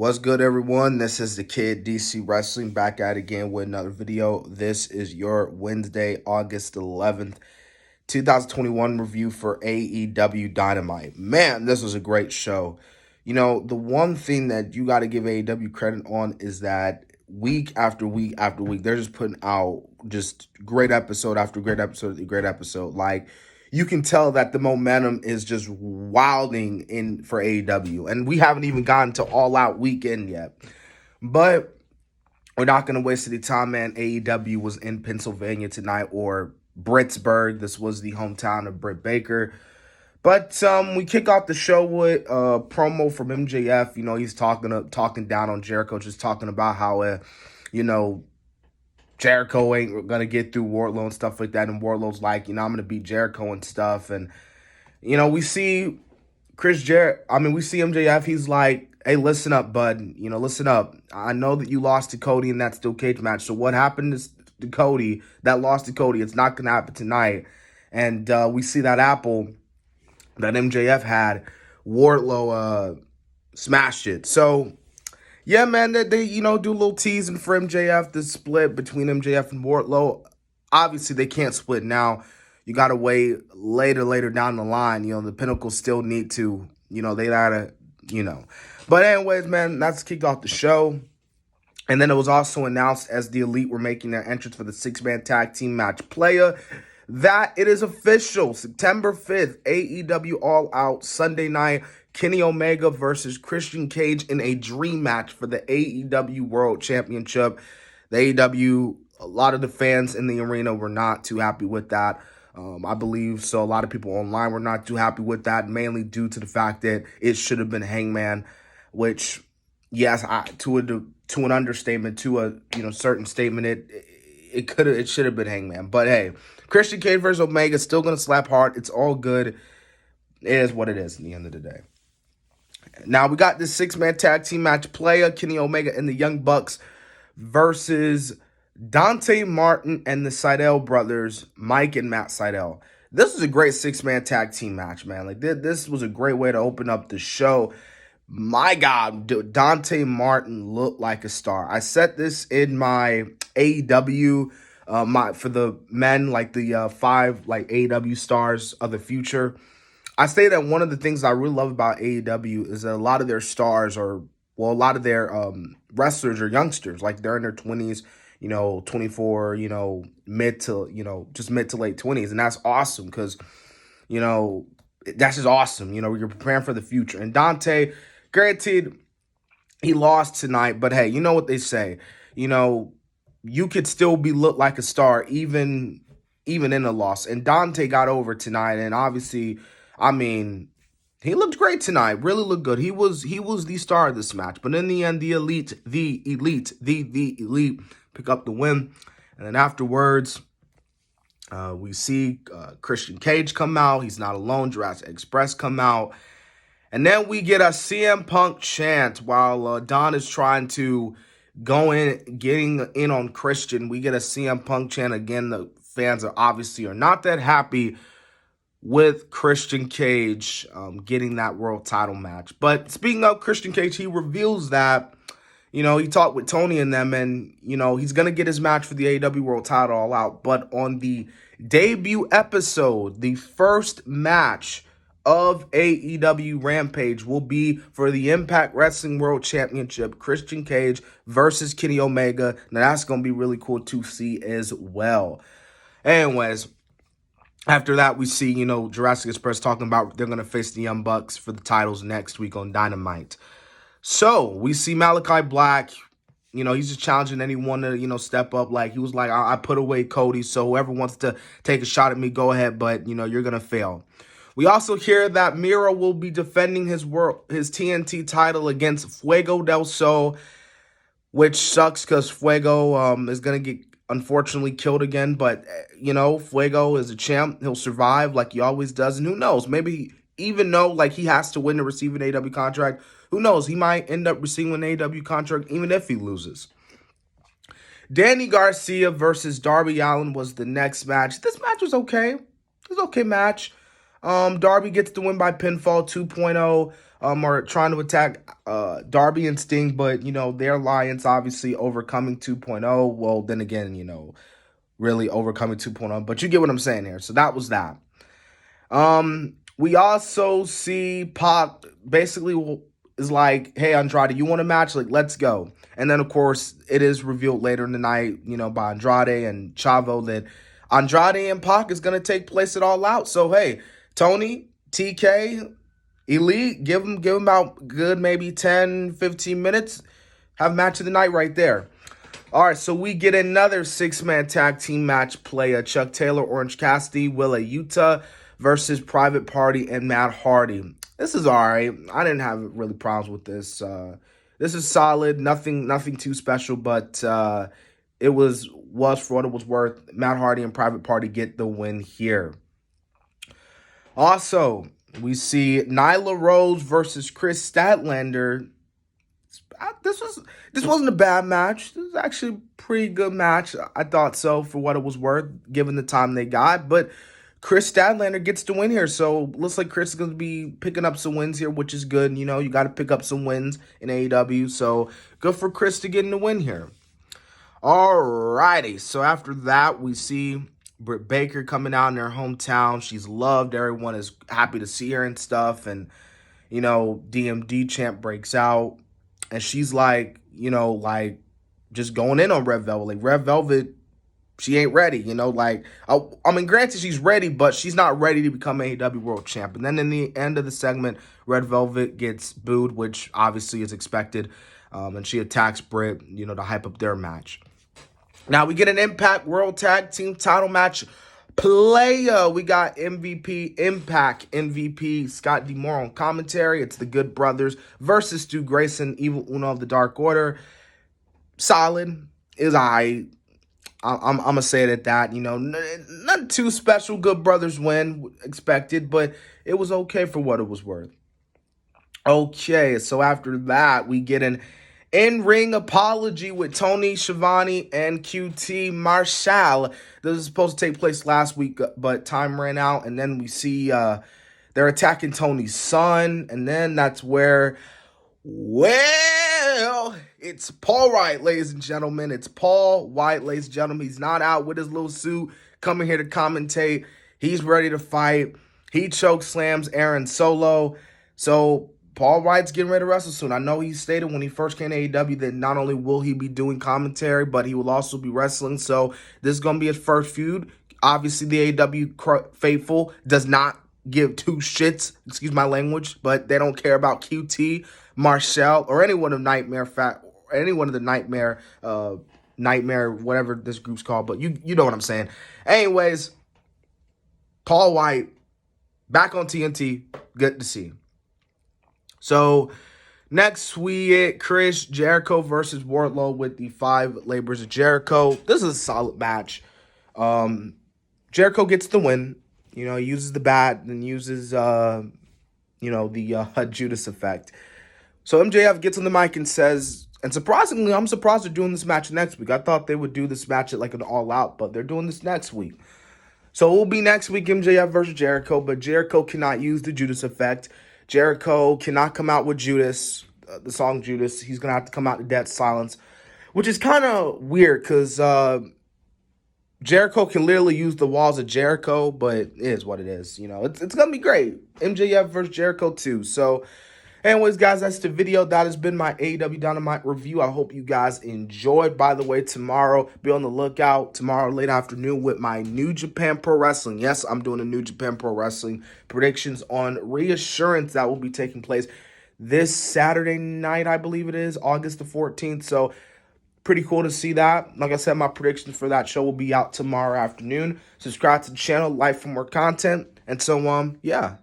What's good, everyone? This is the Kid DC Wrestling back at it again with another video. This is your Wednesday, August 11th, 2021 review for AEW Dynamite. Man, this was a great show. You know, the one thing that you got to give AEW credit on is that week after week after week, they're just putting out just great episode after great episode after great episode. Like, you can tell that the momentum is just wilding in for AEW. And we haven't even gotten to All Out weekend yet. But we're not going to waste any time, man. AEW was in Pennsylvania tonight, or Britsburg. This was the hometown of Britt Baker. But we kick off the show with a promo from MJF. You know, he's talking down on Jericho, just talking about how, Jericho ain't gonna get through Wardlow and stuff like that. And Wardlow's like, I'm gonna beat Jericho and stuff. And we see we see MJF. He's like, hey, listen up, bud. Listen up. I know that you lost to Cody in that steel cage match. So what happened to Cody that lost to Cody? It's not gonna happen tonight. And we see that apple that MJF had, Wardlow smashed it. So yeah, man, they do a little teasing for MJF, the split between MJF and Wardlow. Obviously, they can't split now. You got to wait later down the line. The Pinnacles still need to, they got to, But anyways, man, that's kicked off the show. And then it was also announced as the Elite were making their entrance for the six-man tag team match Playa that it is official. September 5th, AEW All Out Sunday night. Kenny Omega versus Christian Cage in a dream match for the AEW World Championship. The AEW, a lot of the fans in the arena were not too happy with that. I believe so. A lot of people online were not too happy with that, mainly due to the fact that it should have been Hangman, which, yes, to an understatement, to a certain statement, it should have been Hangman. But hey, Christian Cage versus Omega still gonna slap hard. It's all good. It is what it is in the end of the day. Now, we got this six-man tag team match Playa, Kenny Omega and the Young Bucks versus Dante Martin and the Seidel brothers, Mike and Matt Seidel. This is a great six-man tag team match, man. Like, this was a great way to open up the show. My God, Dante Martin looked like a star. I set this in my AEW, for the men, like the 5 AEW stars of the future. I say that one of the things I really love about AEW is that a lot of their stars a lot of their wrestlers are youngsters. Like, they're in their 20s, 24, mid to late 20s. And that's awesome because, that's just awesome. You're preparing for the future. And Dante, granted, he lost tonight, but hey, you know what they say. You could still look like a star even in a loss. And Dante got over tonight, and obviously, he looked great tonight. Really looked good. He was the star of this match. But in the end, the elite pick up the win. And then afterwards, we see Christian Cage come out. He's not alone. Jurassic Express come out. And then we get a CM Punk chant while Don is trying to getting in on Christian. We get a CM Punk chant again. The fans are not that happy with Christian Cage getting that world title match. But speaking of Christian Cage, he reveals that, he talked with Tony and them, and, he's going to get his match for the AEW world title All Out. But on the debut episode, the first match of AEW Rampage will be for the Impact Wrestling World Championship, Christian Cage versus Kenny Omega. Now, that's going to be really cool to see as well. Anyways, after that, we see, Jurassic Express talking about they're going to face the Young Bucks for the titles next week on Dynamite. So, we see Malachi Black, he's just challenging anyone to, step up. Like, he was like, I put away Cody, so whoever wants to take a shot at me, go ahead, but, you're going to fail. We also hear that Miro will be defending his TNT title against Fuego del Sol, which sucks because Fuego is going to get, unfortunately, killed again. But, Fuego is a champ. He'll survive like he always does. And who knows? Maybe even though he has to win to receive an AEW contract, who knows? He might end up receiving an AEW contract even if he loses. Danny Garcia versus Darby Allin was the next match. This match was okay. It was an okay match. Darby gets the win by pinfall 2.0. Are trying to attack Darby and Sting, but their alliance obviously overcoming 2.0. Well, then again, really overcoming 2.0, but you get what I'm saying here. So that was that. We also see Pac basically is like, hey, Andrade, you want a match? Like, let's go. And then, of course, it is revealed later in the night, by Andrade and Chavo that Andrade and Pac is going to take place at All Out. So, hey, Tony, TK, Elite, give them about good maybe 10, 15 minutes. Have match of the night right there. All right, so we get another six-man tag team match play. Chuck Taylor, Orange Cassidy, Willa Yuta versus Private Party and Matt Hardy. This is all right. I didn't have really problems with this. This is solid. Nothing too special, but it was for what it was worth. Matt Hardy and Private Party get the win here. Also, we see Nyla Rose versus Chris Statlander. This wasn't a bad match. This was actually a pretty good match. I thought so for what it was worth, given the time they got. But Chris Statlander gets the win here. So looks like Chris is going to be picking up some wins here, which is good. You got to pick up some wins in AEW. So good for Chris to get in the win here. Alrighty. So after that, we see Britt Baker coming out in her hometown. She's loved. Everyone is happy to see her and stuff. And, DMD champ breaks out. And she's like, just going in on Red Velvet. Like, Red Velvet, she ain't ready, granted, she's ready, but she's not ready to become AEW World Champ. And then in the end of the segment, Red Velvet gets booed, which obviously is expected. And she attacks Britt, to hype up their match. Now we get an Impact World Tag Team title match. We got Impact MVP Scott D'Amore on commentary. It's the Good Brothers versus Stu Grayson, Evil Uno of the Dark Order. Solid is I'm gonna say it at that. Not too special. Good Brothers win expected, but it was okay for what it was worth. Okay, so after that we get an in-ring apology with Tony Schiavone and QT Marshall. This was supposed to take place last week, but time ran out. And then we see they're attacking Tony's son. And then that's where, it's Paul White, ladies and gentlemen. It's Paul White, ladies and gentlemen. He's not out with his little suit, coming here to commentate. He's ready to fight. He choke slams Aaron Solo. So Paul White's getting ready to wrestle soon. I know he stated when he first came to AEW that not only will he be doing commentary, but he will also be wrestling. So this is going to be his first feud. Obviously, the AEW faithful does not give two shits, excuse my language, but they don't care about QT, Marshall, or anyone of Nightmare, Nightmare, whatever this group's called. But you know what I'm saying. Anyways, Paul White back on TNT. Good to see. So, next we get Chris Jericho versus Wardlow with the 5 Labors of Jericho. This is a solid match. Jericho gets the win. He uses the bat and uses, the Judas effect. So, MJF gets on the mic and says, and surprisingly, I'm surprised they're doing this match next week. I thought they would do this match at like an All Out, but they're doing this next week. So, it will be next week, MJF versus Jericho, but Jericho cannot use the Judas effect. Jericho cannot come out with Judas, the song Judas. He's going to have to come out to Dead Silence, which is kind of weird because Jericho can literally use the walls of Jericho, but it is what it is. It's going to be great. MJF versus Jericho too. So, anyways, guys, that's the video. That has been my AEW Dynamite review. I hope you guys enjoyed. By the way, tomorrow, be on the lookout. Tomorrow, late afternoon, with my New Japan Pro Wrestling. Yes, I'm doing a New Japan Pro Wrestling predictions on Reassurance that will be taking place this Saturday night, I believe it is, August the 14th. So, pretty cool to see that. Like I said, my predictions for that show will be out tomorrow afternoon. Subscribe to the channel, like for more content. And so, yeah.